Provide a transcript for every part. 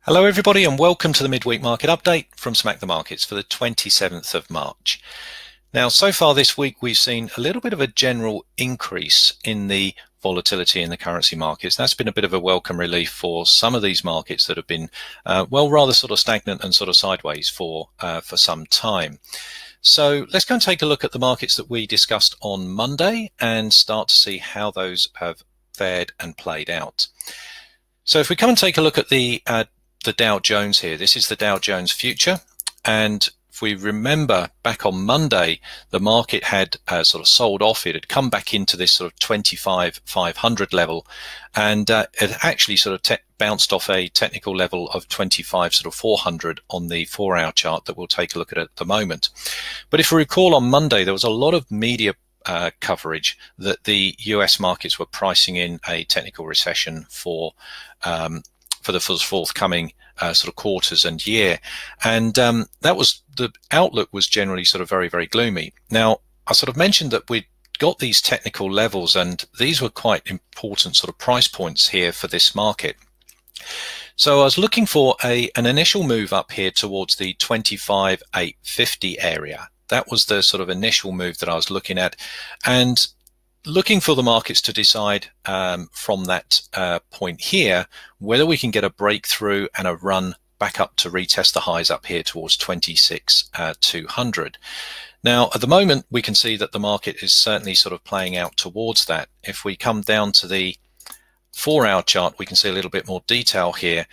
Hello everybody and welcome to the midweek market update from Smack the Markets for the 27th of March. Now, so far this week we've seen a little bit of a general increase in the volatility in the currency markets. That's been a bit of a welcome relief for some of these markets that have been, rather sort of stagnant and sort of sideways for some time. So let's go and take a look at the markets that we discussed on Monday and start to see how those have fared and played out. So if we come and take a look at the Dow Jones here, this is the Dow Jones future, and if we remember back on Monday, the market had sort of sold off. It had come back into this sort of 25,500 level, and it actually sort of bounced off a technical level of 25,400 on the 4-hour chart that we'll take a look at the moment. But if we recall, on Monday there was a lot of media coverage that the US markets were pricing in a technical recession for the forthcoming sort of quarters and year, and that was the outlook was generally sort of very, very gloomy. Now, I sort of mentioned that we'd got these technical levels, and these were quite important sort of price points here for this market. So I was looking for an initial move up here towards the 25,850 area. That was the sort of initial move that I was looking at, and looking for the markets to decide from that point here whether we can get a breakthrough and a run back up to retest the highs up here towards 26,200. Now, at the moment, we can see that the market is certainly sort of playing out towards that. If we come down to the 4-hour chart, we can see a little bit more detail here,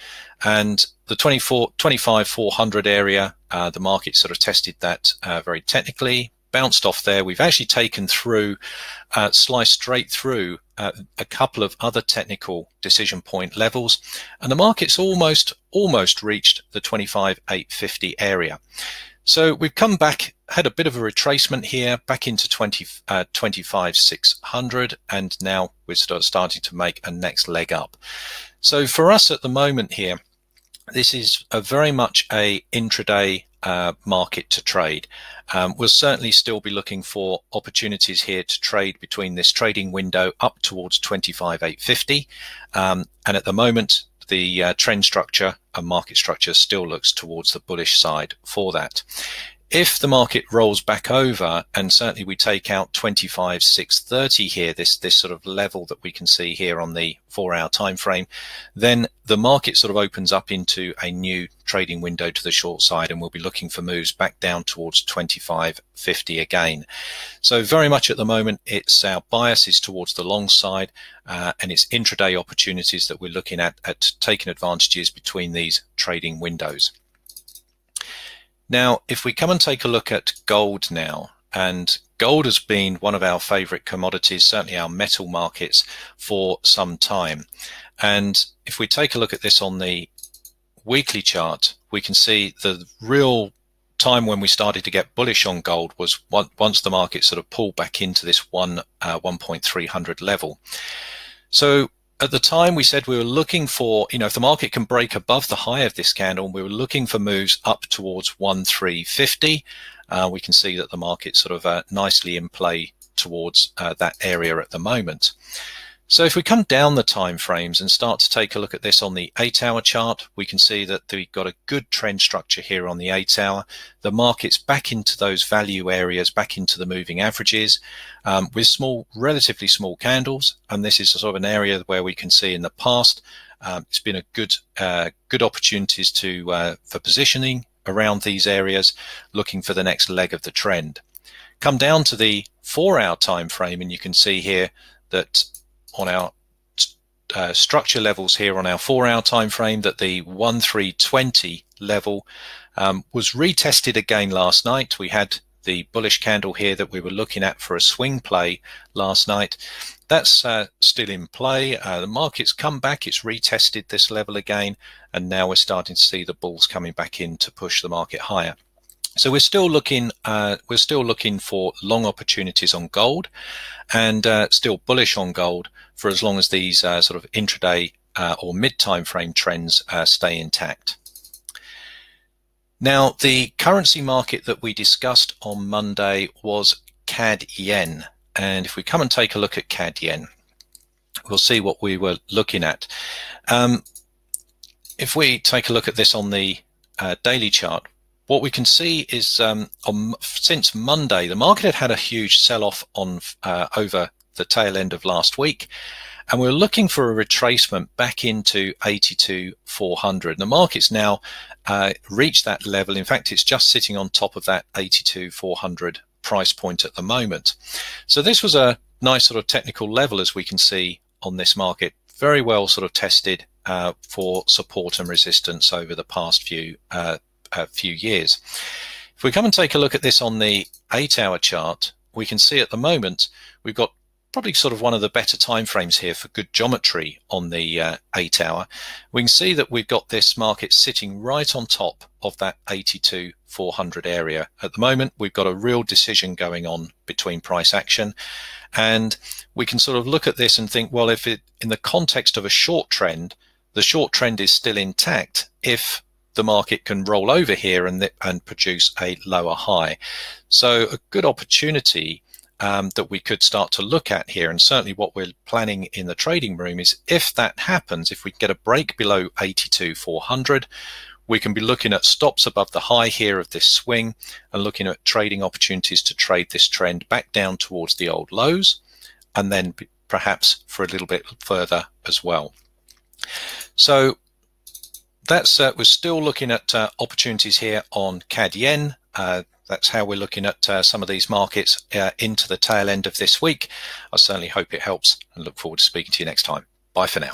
and the 25,400 area, the market sort of tested that very technically, bounced off there. We've actually taken through, sliced straight through a couple of other technical decision point levels, and the market's almost reached the 25,850 area. So we've come back, had a bit of a retracement here back into 25,600, and now we're starting to make a next leg up. So for us at the moment here, this is very much a intraday market to trade. We'll certainly still be looking for opportunities here to trade between this trading window up towards 25,850, and at the moment the trend structure and market structure still looks towards the bullish side for that. If the market rolls back over, and certainly we take out 25,630 here, this sort of level that we can see here on the 4-hour time frame, then the market sort of opens up into a new trading window to the short side, and we'll be looking for moves back down towards 25,50 again. So very much at the moment, it's our bias is towards the long side, and it's intraday opportunities that we're looking at taking advantages between these trading windows. Now, if we come and take a look at gold now, and gold has been one of our favorite commodities, certainly our metal markets, for some time. And if we take a look at this on the weekly chart, we can see the real time when we started to get bullish on gold was once the market sort of pulled back into this 1.300 level. So at the time, we said we were looking for, if the market can break above the high of this candle, we were looking for moves up towards 1,350. We can see that the market's sort of nicely in play towards that area at the moment. So if we come down the time frames and start to take a look at this on the 8-hour chart, we can see that we've got a good trend structure here on the 8-hour. The market's back into those value areas, back into the moving averages, with relatively small candles. And this is sort of an area where we can see in the past, it's been a good opportunities for positioning around these areas, looking for the next leg of the trend. Come down to the 4-hour time frame, and you can see here that on our structure levels here on our 4-hour time frame, that the 1,320 level was retested again last night. We had the bullish candle here that we were looking at for a swing play last night. That's still in play. The market's come back, it's retested this level again, and now we're starting to see the bulls coming back in to push the market higher. So we're still looking for long opportunities on gold, and still bullish on gold for as long as these sort of intraday or mid-time frame trends stay intact. Now, the currency market that we discussed on Monday was CAD yen, and if we come and take a look at CAD yen, we'll see what we were looking at. if we take a look at this on the daily chart, what we can see is since Monday, the market had a huge sell-off on over the tail end of last week, and we're looking for a retracement back into 82,400. The market's now reached that level. In fact, it's just sitting on top of that 82,400 price point at the moment. So this was a nice sort of technical level, as we can see on this market, very well sort of tested for support and resistance over the past few years. If we come and take a look at this on the 8-hour chart, we can see at the moment we've got probably sort of one of the better timeframes here for good geometry on the 8-hour. We can see that we've got this market sitting right on top of that 82,400 area. At the moment, we've got a real decision going on between price action, and we can sort of look at this and think, well, if it in the context of a short trend, the short trend is still intact if the market can roll over here and produce a lower high. So a good opportunity that we could start to look at here, and certainly what we're planning in the trading room, is if that happens, if we get a break below 82,400, we can be looking at stops above the high here of this swing and looking at trading opportunities to trade this trend back down towards the old lows, and then perhaps for a little bit further as well. So that's we're still looking at opportunities here on CAD Yen. That's how we're looking at some of these markets into the tail end of this week. I certainly hope it helps and look forward to speaking to you next time. Bye for now.